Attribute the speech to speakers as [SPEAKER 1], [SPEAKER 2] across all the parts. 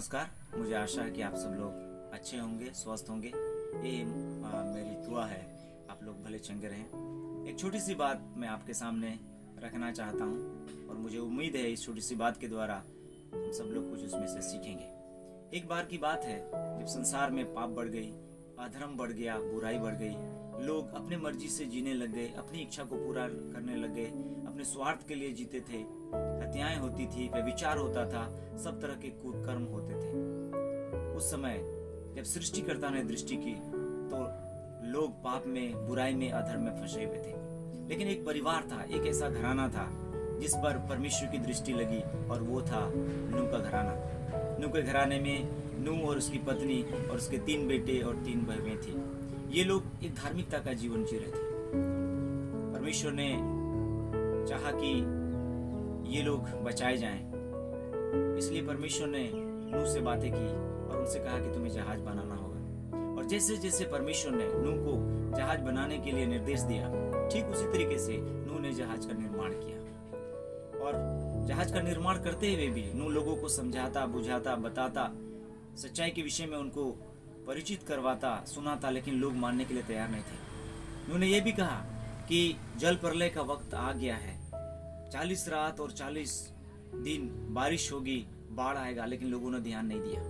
[SPEAKER 1] नमस्कार। मुझे आशा है कि आप सब लोग अच्छे होंगे, स्वस्थ होंगे। ये मेरी दुआ है, आप लोग भले चंगे रहें। एक छोटी सी बात मैं आपके सामने रखना चाहता हूँ और मुझे उम्मीद है इस छोटी सी बात के द्वारा हम सब लोग कुछ उसमें से सीखेंगे। एक बार की बात है जब संसार में पाप बढ़ गई, अधर्म बढ़ गया, बुराई बढ़ गई, लोग अपने मर्जी से जीने लग गए, अपनी इच्छा को पूरा करने लग गए, अपने स्वार्थ के लिए जीते थे, हत्याएं होती थी, व्यभिचार होता था, सब तरह के कुकर्म होते थे। उस समय जब सृष्टिकर्ता ने दृष्टि की तो लोग पाप में, बुराई में, अधर्म में फंसे हुए थे। लेकिन एक परिवार था, एक ऐसा घराना था जिस पर परमेश्वर की दृष्टि लगी और वो था नूह का घराना। नूह के घराने में नूह और उसकी पत्नी और उसके 3 बेटे और 3 बहनें थी। ये लोग एक धार्मिकता का जीवन जी रहे थे। परमेश्वर ने चाहा कि ये लोग बचाए जाएं, इसलिए परमेश्वर ने नूह से बातें की और उनसे कहा कि तुम्हें जहाज बनाना होगा। और जैसे जैसे परमेश्वर ने नूह को जहाज बनाने के लिए निर्देश दिया, ठीक उसी तरीके से नूह ने जहाज का निर्माण किया। और जहाज का निर्माण करते हुए भी नूह लोगों को समझाता, बुझाता, बताता, सच्चाई के विषय में उनको परिचित करवाता, सुनाता, लेकिन लोग मानने के लिए तैयार नहीं थे। उन्होंने ये भी कहा कि जल प्रलय का वक्त आ गया है, 40 रात और 40 दिन बारिश होगी, बाढ़ आएगा, लेकिन लोगों ने ध्यान नहीं दिया।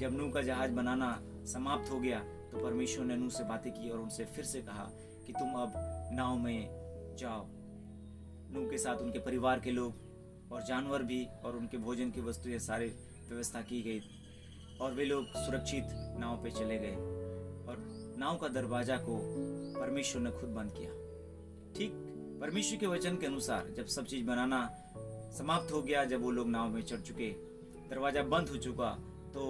[SPEAKER 1] जब नूह का जहाज बनाना समाप्त हो गया तो परमेश्वर ने नूह से बातें की और उनसे फिर से कहा कि तुम अब नाव में जाओ। नूह के साथ उनके परिवार के लोग और जानवर भी और उनके भोजन की वस्तुएं सारी व्यवस्था की गई और वे लोग सुरक्षित नाव पे चले गए और नाव का दरवाजा को परमेश्वर ने खुद बंद किया। ठीक परमेश्वर के वचन के अनुसार जब सब चीज बनाना समाप्त हो गया, जब वो लोग नाव में चढ़ चुके, दरवाजा बंद हो चुका, तो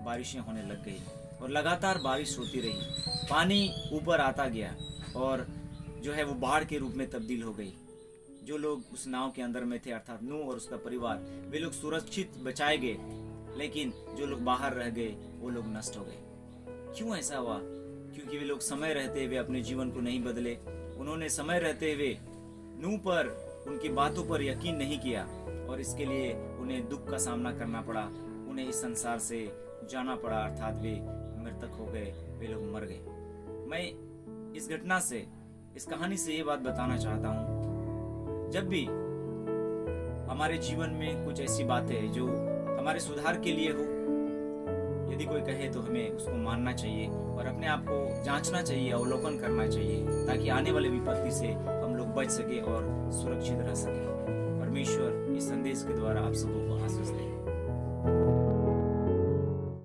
[SPEAKER 1] बारिशें होने लग गई और लगातार बारिश होती रही। पानी ऊपर आता गया और जो है वो बाढ़ के रूप में तब्दील हो गई। जो लोग उस नाव के अंदर में थे, अर्थात नूह और उसका परिवार, वे लोग सुरक्षित बचाए गए, लेकिन जो लोग बाहर रह गए वो लोग नष्ट हो गए। क्यों ऐसा हुआ? क्योंकि वे लोग समय रहते हुए अपने जीवन को नहीं बदले। उन्होंने समय रहते हुए नूह पर, उनकी बातों पर यकीन नहीं किया और इसके लिए उन्हें दुख का सामना करना पड़ा। उन्हें इस संसार से जाना पड़ा, अर्थात वे मृतक हो गए, वे लोग मर गए। मैं इस घटना से, इस कहानी से ये बात बताना चाहता हूँ, जब भी हमारे जीवन में कुछ ऐसी बातें जो हमारे सुधार के लिए हो, यदि कोई कहे तो हमें उसको मानना चाहिए और अपने आप को जांचना चाहिए, अवलोकन करना चाहिए, ताकि आने वाले विपत्ति से हम लोग बच सके और सुरक्षित रह सके। परमेश्वर इस संदेश के द्वारा आप सबको आशीष दे।